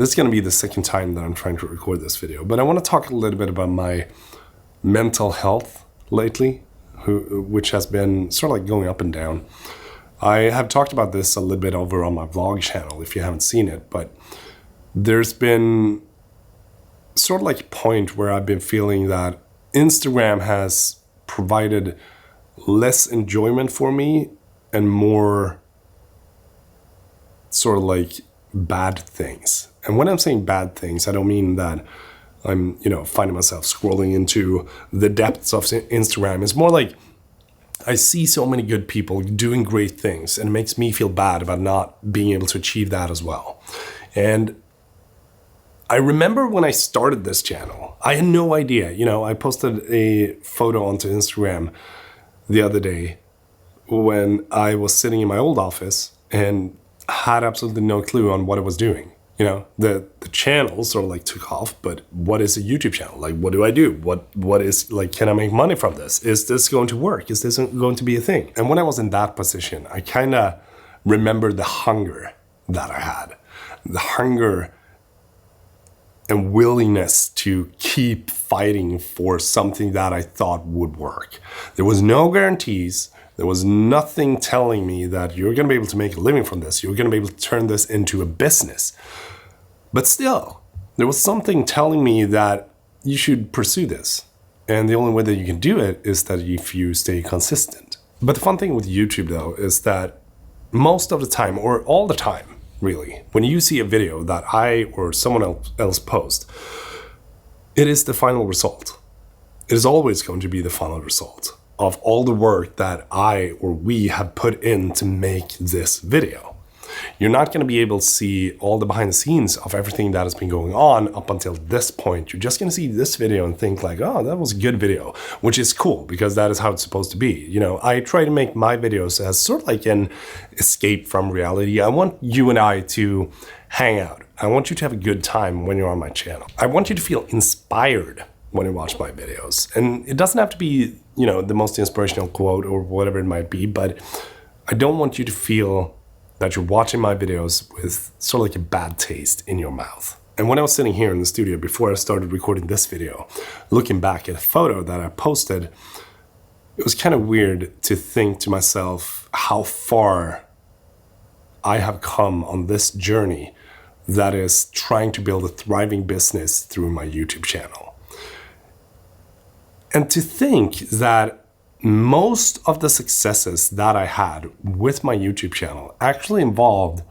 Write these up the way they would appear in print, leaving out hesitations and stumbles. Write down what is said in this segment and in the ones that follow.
This is going to be the second time that I'm trying to record this video, but I want to talk a little bit about my mental health lately, which has been sort of like going up and down. I have talked about this a little bit over on my vlog channel if you haven't seen it, but there's been sort of like a point where I've been feeling that Instagram has provided less enjoyment for me and more sort of like bad things. And when I'm saying bad things, I don't mean that I'm, finding myself scrolling into the depths of Instagram. It's more like I see so many good people doing great things, and it makes me feel bad about not being able to achieve that as well. And I remember when I started this channel, I had no idea. I posted a photo onto Instagram the other day when I was sitting in my old office and had absolutely no clue on what I was doing. The channel sort of like took off, but what is a YouTube channel? Like, what do I do? What is, like, can I make money from this? Is this going to work? Is this going to be a thing? And when I was in that position, I kind of remembered the hunger that I had. The hunger and willingness to keep fighting for something that I thought would work. There was no guarantees. There was nothing telling me that you're going to be able to make a living from this. You're going to be able to turn this into a business. But still, there was something telling me that you should pursue this. And the only way that you can do it is that if you stay consistent. But the fun thing with YouTube, though, is that most of the time, or all the time, really, when you see a video that I or someone else post, it is the final result. It is always going to be the final result of all the work that I or we have put in to make this video. You're not going to be able to see all the behind the scenes of everything that has been going on up until this point. You're just going to see this video and think like, oh, that was a good video, which is cool because that is how it's supposed to be. I try to make my videos as sort of like an escape from reality. I want you and I to hang out. I want you to have a good time when you're on my channel. I want you to feel inspired when you watch my videos. And it doesn't have to be, the most inspirational quote or whatever it might be, but I don't want you to feel that you're watching my videos with sort of like a bad taste in your mouth. And when I was sitting here in the studio before I started recording this video, looking back at a photo that I posted, it was kind of weird to think to myself how far I have come on this journey that is trying to build a thriving business through my YouTube channel. And to think that most of the successes that I had with my YouTube channel actually involved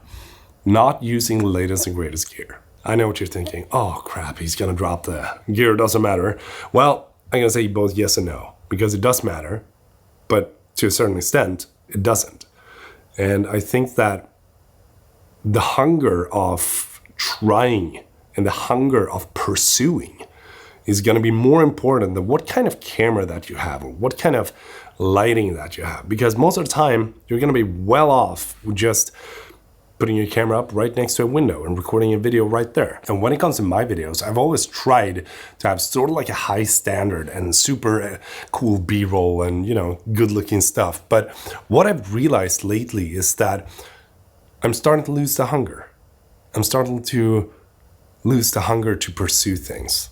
not using the latest and greatest gear. I know what you're thinking. Oh crap, he's gonna drop the gear, doesn't matter. Well, I'm gonna say both yes and no, because it does matter, but to a certain extent, it doesn't. And I think that the hunger of trying and the hunger of pursuing is going to be more important than what kind of camera that you have or what kind of lighting that you have. Because most of the time, you're going to be well off with just putting your camera up right next to a window and recording a video right there. And when it comes to my videos, I've always tried to have sort of like a high standard and super cool B-roll and, good looking stuff. But what I've realized lately is that I'm starting to lose the hunger. I'm starting to lose the hunger to pursue things.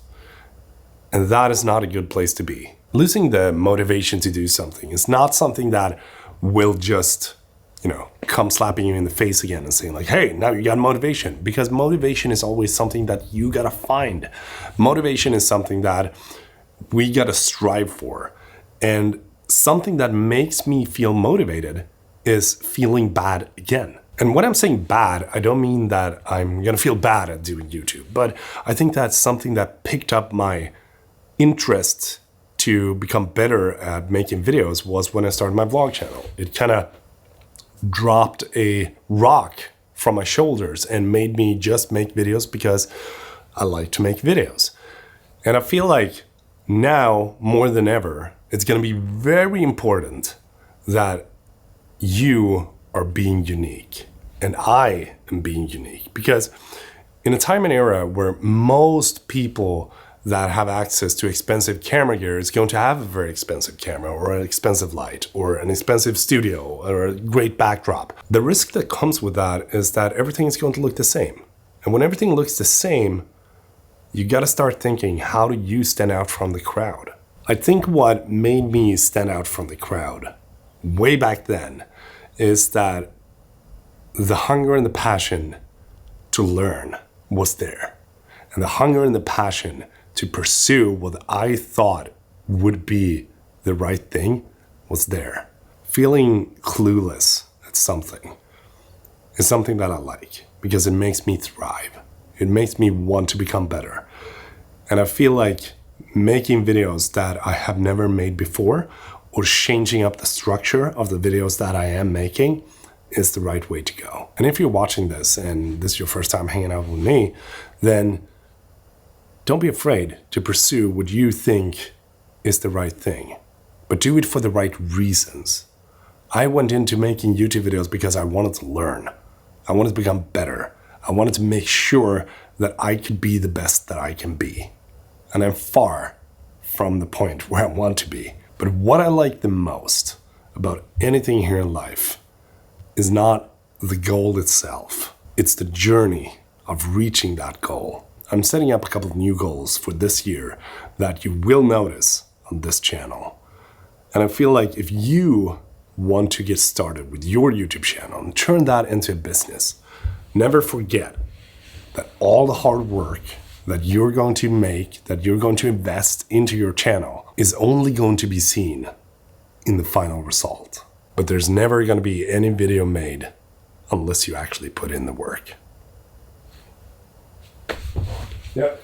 And that is not a good place to be. Losing the motivation to do something is not something that will just, come slapping you in the face again and saying like, hey, now you got motivation. Because motivation is always something that you gotta find. Motivation is something that we gotta strive for. And something that makes me feel motivated is feeling bad again. And when I'm saying bad, I don't mean that I'm gonna feel bad at doing YouTube, but I think that's something that picked up my interest to become better at making videos was when I started my vlog channel. It kind of dropped a rock from my shoulders and made me just make videos because I like to make videos. And I feel like now more than ever, it's going to be very important that you are being unique and I am being unique, because in a time and era where most people that have access to expensive camera gear is going to have a very expensive camera or an expensive light or an expensive studio or a great backdrop. The risk that comes with that is that everything is going to look the same. And when everything looks the same, you got to start thinking, how do you stand out from the crowd? I think what made me stand out from the crowd way back then is that the hunger and the passion to learn was there. And the hunger and the passion to pursue what I thought would be the right thing was there. Feeling clueless at something is something that I like because it makes me thrive. It makes me want to become better. And I feel like making videos that I have never made before or changing up the structure of the videos that I am making is the right way to go. And if you're watching this and this is your first time hanging out with me, then don't be afraid to pursue what you think is the right thing, but do it for the right reasons. I went into making YouTube videos because I wanted to learn. I wanted to become better. I wanted to make sure that I could be the best that I can be. And I'm far from the point where I want to be. But what I like the most about anything here in life is not the goal itself. It's the journey of reaching that goal. I'm setting up a couple of new goals for this year that you will notice on this channel. And I feel like if you want to get started with your YouTube channel and turn that into a business, never forget that all the hard work that you're going to make, that you're going to invest into your channel is only going to be seen in the final result. But there's never going to be any video made unless you actually put in the work. Yep.